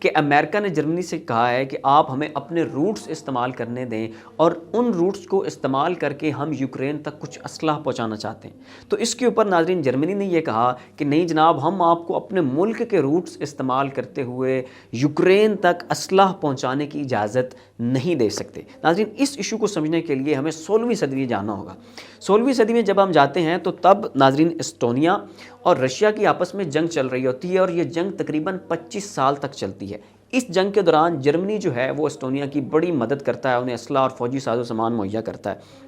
کہ امریکہ نے جرمنی سے کہا ہے کہ آپ ہمیں اپنے روٹس استعمال کرنے دیں اور ان روٹس کو استعمال کر کے ہم یوکرین تک کچھ اسلحہ پہنچانا چاہتے ہیں۔ تو اس کے اوپر ناظرین جرمنی نے یہ کہا کہ نہیں جناب، ہم آپ کو اپنے ملک کے روٹس استعمال کرتے ہوئے یوکرین تک اسلحہ پہنچانے کی اجازت نہیں دے سکتے۔ ناظرین اس ایشو کو سمجھنے کے لیے ہمیں 16ویں صدی میں جانا ہوگا۔ 16ویں صدی میں جب ہم جاتے ہیں تو تب ناظرین اسٹونیا اور رشیا کی آپس میں جنگ چل رہی ہوتی ہے، اور یہ جنگ تقریباً 25 سال تک چلتی ہے۔ اس جنگ کے دوران جرمنی جو ہے وہ اسٹونیا کی بڑی مدد کرتا ہے، انہیں اسلحہ اور فوجی ساز و سامان مہیا کرتا ہے۔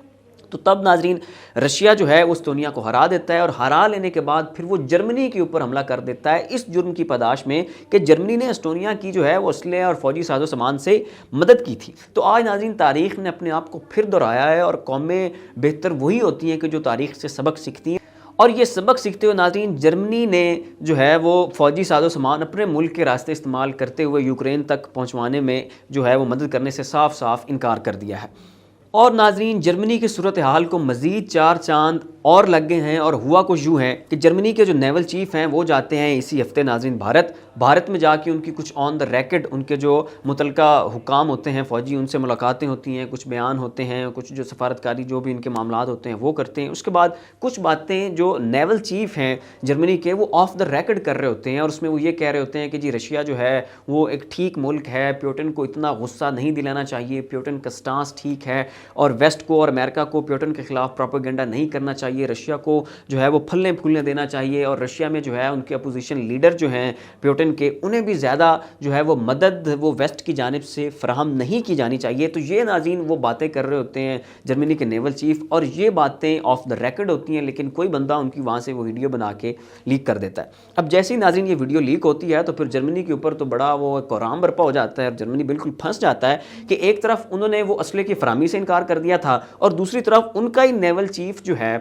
تو تب ناظرین رشیا جو ہے وہ اسٹونیا کو ہرا دیتا ہے، اور ہرا لینے کے بعد پھر وہ جرمنی کے اوپر حملہ کر دیتا ہے اس جرم کی پاداش میں کہ جرمنی نے اسٹونیا کی جو ہے وہ اسلحے اور فوجی ساز و سامان سے مدد کی تھی۔ تو آج ناظرین تاریخ نے اپنے آپ کو پھر دہرایا ہے، اور قومیں بہتر وہی ہوتی ہیں کہ جو تاریخ سے سبق سیکھتی ہیں، اور یہ سبق سیکھتے ہوئے ناظرین جرمنی نے جو ہے وہ فوجی ساز و سامان اپنے ملک کے راستے استعمال کرتے ہوئے یوکرین تک پہنچوانے میں جو ہے وہ مدد کرنے سے صاف صاف انکار کر دیا ہے۔ اور ناظرین جرمنی کی صورتحال کو مزید 4 چاند اور لگ گئے ہیں، اور ہوا کچھ یوں ہے کہ جرمنی کے جو نیول چیف ہیں وہ جاتے ہیں اسی ہفتے ناظرین بھارت میں جا کے ان کی کچھ آن دا ریکڈ ان کے جو متعلقہ حکام ہوتے ہیں فوجی، ان سے ملاقاتیں ہوتی ہیں، کچھ بیان ہوتے ہیں، کچھ جو سفارتکاری جو بھی ان کے معاملات ہوتے ہیں وہ کرتے ہیں۔ اس کے بعد کچھ باتیں جو نیول چیف ہیں جرمنی کے وہ آف دا ریکڈ کر رہے ہوتے ہیں، اور اس میں وہ یہ کہہ رہے ہوتے ہیں کہ جی رشیا جو ہے وہ ایک ٹھیک ملک ہے، پیوٹن کو اتنا غصہ نہیں دلانا چاہیے، پیوٹن کا سٹانس ٹھیک ہے، اور ویسٹ کو اور امریکہ کو پیوٹن کے خلاف پروپیگنڈا نہیں کرنا چاہیے، رشیا کو جو ہے وہ پھلنے پھولنے دینا چاہیے، اور رشیا میں جو ہے ان کے اپوزیشن لیڈر جو ہیں پیوٹن کے، انہیں بھی زیادہ جو ہے وہ مدد وہ ویسٹ کی جانب سے فراہم نہیں کی جانی چاہیے۔ تو یہ ناظرین وہ باتیں کر رہے ہوتے ہیں جرمنی کے نیول چیف، اور یہ باتیں آف دا ریکڈ ہوتی ہیں، لیکن کوئی بندہ ان کی وہاں سے وہ ویڈیو بنا کے لیک کر دیتا ہے۔ اب جیسے ہی ناظرین یہ ویڈیو لیک ہوتی ہے تو پھر جرمنی کے اوپر تو بڑا وہ کورام برپا ہو جاتا ہے، اور جرمنی بالکل پھنس جاتا ہے کہ ایک طرف انہوں نے وہ اسلحے کی فراہمی سے انکار کر دیا تھا، اور دوسری طرف ان کا ہی نیول چیف جو ہے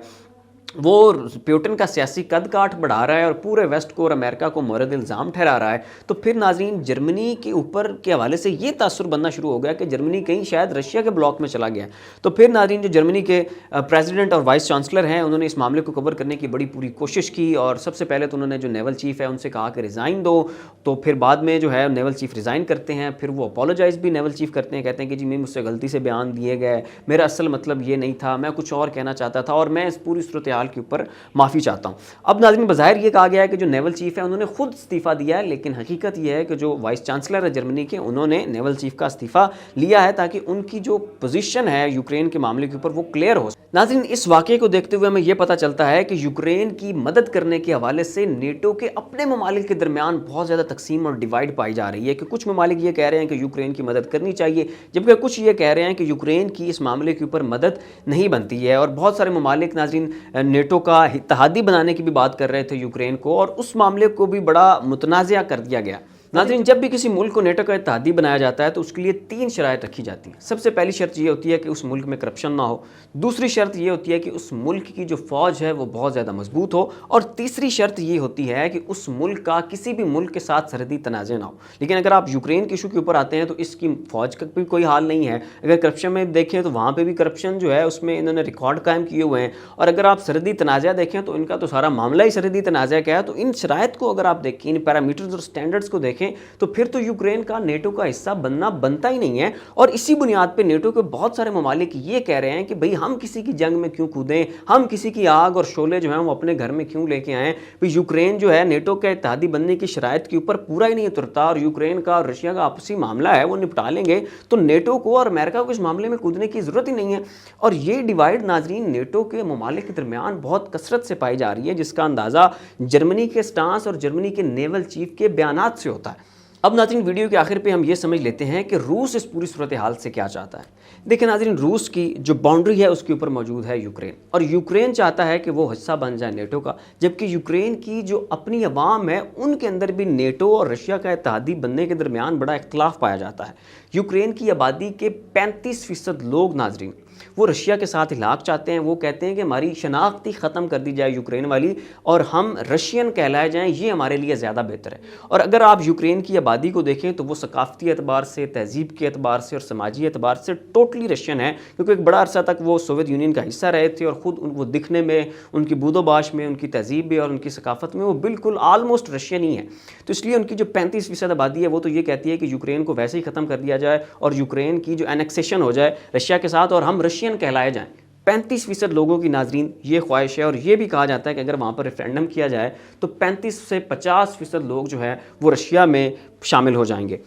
وہ پیوٹن کا سیاسی قد کاٹ بڑھا رہا ہے، اور پورے ویسٹ کو اور امریکہ کو مورد الزام ٹھہرا رہا ہے۔ تو پھر ناظرین جرمنی کے اوپر کے حوالے سے یہ تاثر بننا شروع ہو گیا کہ جرمنی کہیں شاید رشیا کے بلاک میں چلا گیا۔ تو پھر ناظرین جو جرمنی کے پریزیڈنٹ اور وائس چانسلر ہیں انہوں نے اس معاملے کو کور کرنے کی بڑی پوری کوشش کی، اور سب سے پہلے تو انہوں نے جو نیول چیف ہے ان سے کہا کہ ریزائن دو، تو پھر بعد میں جو ہے نیول چیف ریزائن کرتے ہیں، پھر وہ اپولوجائز بھی نیول چیف کرتے ہیں، کہتے ہیں کہ جی مجھ سے غلطی سے بیان دیے گئے، میرا اصل مطلب یہ نہیں تھا، میں کچھ اور کہنا چاہتا تھا، اور میں اس پوری صورتحال کے اوپر معافی چاہتا ہوں۔ اب ناظرین بظاہر یہ کہا گیا ہے کہ جو نیول چیف ہے انہوں نے خود استعفیٰ دیا ہے، لیکن حقیقت یہ ہے کہ جو وائس چانسلر ہے جرمنی کے انہوں نے نیول چیف کا استعفیٰ لیا ہے تاکہ ان کی جو پوزیشن ہے یوکرین کے معاملے کے اوپر وہ کلیئر ہو۔ ناظرین اس واقعے کو دیکھتے ہوئے ہمیں یہ پتہ چلتا ہے کہ یوکرین کی مدد کرنے کے حوالے سے نیٹو کے اپنے ممالک کے درمیان بہت زیادہ تقسیم اور ڈیوائڈ پائی جا رہی ہے کہ کچھ ممالک یہ کہہ رہے ہیں کہ یوکرین کی مدد کرنی چاہیے، جبکہ کچھ یہ کہہ رہے ہیں کہ یوکرین کی اس معاملے کے اوپر مدد نہیں بنتی ہے، اور بہت سارے ممالک ناظرین نیٹو کا اتحادی بنانے کی بھی بات کر رہے تھے یوکرین کو، اور اس معاملے کو بھی بڑا متنازع کر دیا گیا۔ ناظرین جب بھی کسی ملک کو نیٹو کا اتحادی بنایا جاتا ہے تو اس کے لیے 3 شرائط رکھی جاتی ہیں۔ سب سے پہلی شرط یہ ہوتی ہے کہ اس ملک میں کرپشن نہ ہو، دوسری شرط یہ ہوتی ہے کہ اس ملک کی جو فوج ہے وہ بہت زیادہ مضبوط ہو، اور تیسری شرط یہ ہوتی ہے کہ اس ملک کا کسی بھی ملک کے ساتھ سرحدی تنازع نہ ہو۔ لیکن اگر آپ یوکرین کے ایشو کے اوپر آتے ہیں تو اس کی فوج کا بھی کوئی حال نہیں ہے، اگر کرپشن میں دیکھیں تو وہاں پہ بھی کرپشن جو ہے اس میں انہوں نے ریکارڈ قائم کیے ہوئے ہیں، اور اگر آپ سرحدی تنازع دیکھیں تو ان کا تو سارا معاملہ ہی سرحدی تنازع کا ہے۔ تو ان شرائط کو اگر آپ دیکھیں، ان پیرامیٹرز اور سٹینڈرڈز کو دیکھیں تو پھر تو یوکرین کا نیٹو کا حصہ بنتا ہی نہیں ہے، اور اسی بنیاد پہ نیٹو کے بہت سارے ممالک یہ کہہ رہے ہیں کہ بھئی ہم کسی کی جنگ میں کیوں کودیں، ہم کسی کی آگ اور شعلے جو ہیں وہ اپنے گھر میں کیوں لے کے آئیں۔ یوکرین جو ہے نیٹو کے اتحادی بننے کی شرائط کے اوپر پورا ہی نہیں اترتا، اور یوکرین کا اور رشیا کا آپسی معاملہ ہے وہ نپٹا لیں گے، تو نیٹو کو اور امریکہ کو اس معاملے میں کودنے کی ضرورت ہی نہیں ہے۔ اور یہ ڈیوائیڈ ناظرین نیٹو کے ممالک کے درمیان بہت کثرت سے پائی جا رہی ہے، جس کا اندازہ جرمنی کے سٹانس اور جرمنی کے نیول چیف کے بیانات سے ہوتا ہے۔ اب ناظرین ویڈیو کے آخر پہ ہم یہ سمجھ لیتے ہیں کہ روس اس پوری صورتحال سے کیا چاہتا ہے۔ دیکھیں ناظرین روس کی جو باؤنڈری ہے اس کے اوپر موجود ہے یوکرین، اور یوکرین چاہتا ہے کہ وہ حصہ بن جائے نیٹو کا، جبکہ یوکرین کی جو اپنی عوام ہے ان کے اندر بھی نیٹو اور رشیا کا اتحادی بننے کے درمیان بڑا اختلاف پایا جاتا ہے۔ یوکرین کی آبادی کے 35% لوگ ناظرین وہ رشیا کے ساتھ ہلاک چاہتے ہیں. وہ کہتے ہیں کہ ہماری شناختی ختم کر دی جائے یوکرین والی اور ہم رشین کہلائے جائیں, یہ ہمارے لیے زیادہ بہتر ہے. اور اگر آپ یوکرین کی آبادی کو دیکھیں تو وہ ثقافتی اعتبار سے, تہذیب کے اعتبار سے اور سماجی اعتبار سے ٹوٹلی رشین ہے, کیونکہ ایک بڑا عرصہ تک وہ سوویت یونین کا حصہ رہے تھے اور خود وہ دکھنے میں, ان کی بود و باش میں, ان کی تہذیب میں اور ان کی ثقافت میں وہ بالکل آلموسٹ رشین ہی ہے. تو اس لیے ان کی جو 35% آبادی ہے وہ تو یہ کہتی ہے کہ یوکرین کو ویسے ہی ختم کر دیا جائے اور یوکرین کی جو اینیکسیشن ہو جائے رشیا کے ساتھ اور ہم رشین کہلائے جائیں. 35% لوگوں کی ناظرین یہ خواہش ہے, اور یہ بھی کہا جاتا ہے کہ اگر وہاں پر ریفرینڈم کیا جائے تو 35 سے 50% لوگ جو ہے وہ رشیا میں شامل ہو جائیں گے.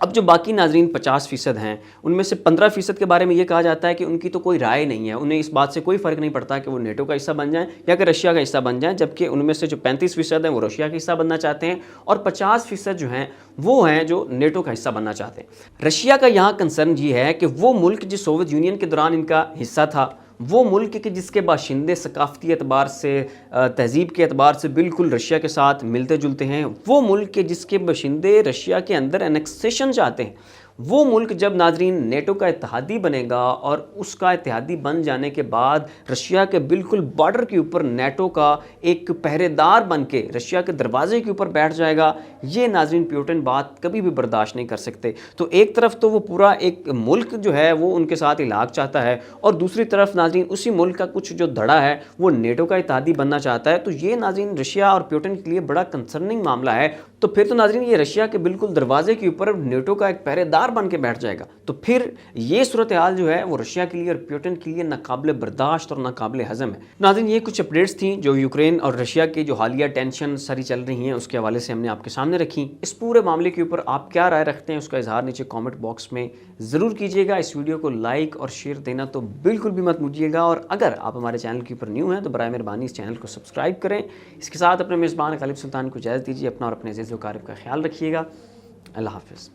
اب جو باقی ناظرین 50% ہیں ان میں سے 15% کے بارے میں یہ کہا جاتا ہے کہ ان کی تو کوئی رائے نہیں ہے, انہیں اس بات سے کوئی فرق نہیں پڑتا کہ وہ نیٹو کا حصہ بن جائیں یا کہ رشیا کا حصہ بن جائیں, جبکہ ان میں سے جو 35% ہیں وہ رشیا کا حصہ بننا چاہتے ہیں اور 50% جو ہیں وہ ہیں جو نیٹو کا حصہ بننا چاہتے ہیں. رشیا کا یہاں کنسرن یہ ہے کہ وہ ملک جو سوویت یونین کے دوران ان کا حصہ تھا, وہ ملک کہ جس کے باشندے ثقافتی اعتبار سے, تہذیب کے اعتبار سے بالکل رشیا کے ساتھ ملتے جلتے ہیں, وہ ملک کہ جس کے باشندے رشیا کے اندر انیکسیشن چاہتے ہیں, وہ ملک جب ناظرین نیٹو کا اتحادی بنے گا اور اس کا اتحادی بن جانے کے بعد رشیا کے بالکل بارڈر کے اوپر نیٹو کا ایک پہرے دار بن کے رشیا کے دروازے کے اوپر بیٹھ جائے گا, یہ ناظرین پیوٹن بات کبھی بھی برداشت نہیں کر سکتے. تو ایک طرف تو وہ پورا ایک ملک جو ہے وہ ان کے ساتھ ہلاک چاہتا ہے, اور دوسری طرف ناظرین اسی ملک کا کچھ جو دھڑا ہے وہ نیٹو کا اتحادی بننا چاہتا ہے. تو یہ ناظرین رشیا اور پیوٹن کے لیے بڑا کنسرننگ معاملہ ہے. تو پھر تو ناظرین یہ رشیا کے بالکل دروازے کے اوپر نیٹو کا ایک پہرے دار بن کے بیٹھ جائے گا. تو پھر یہ صورتحال جو ہے وہ رشیا کے لیے اور پیوٹن کے لیے ناقابل برداشت اور ناقابل ہضم ہے. ناظرین یہ کچھ اپڈیٹس تھیں جو یوکرین اور رشیا کی جو حالیہ ٹینشن ساری چل رہی ہیں اس کے حوالے سے ہم نے آپ کے سامنے رکھی. اس پورے معاملے کے اوپر آپ کیا رائے رکھتے ہیں اس کا اظہار نیچے کامنٹ باکس میں ضرور کیجیے گا. اس ویڈیو کو لائک اور شیئر دینا تو بالکل بھی مت بھولیے گا, اور اگر آپ ہمارے چینل کے اوپر نیو ہیں تو برائے مہربانی اس چینل کو سبسکرائب کریں. اس کے ساتھ اپنے میزبان غالب سلطان کو اجازت دیجیے. اپنا اور اپنے عزیز و اقارب کا خیال رکھیے گا. اللہ حافظ.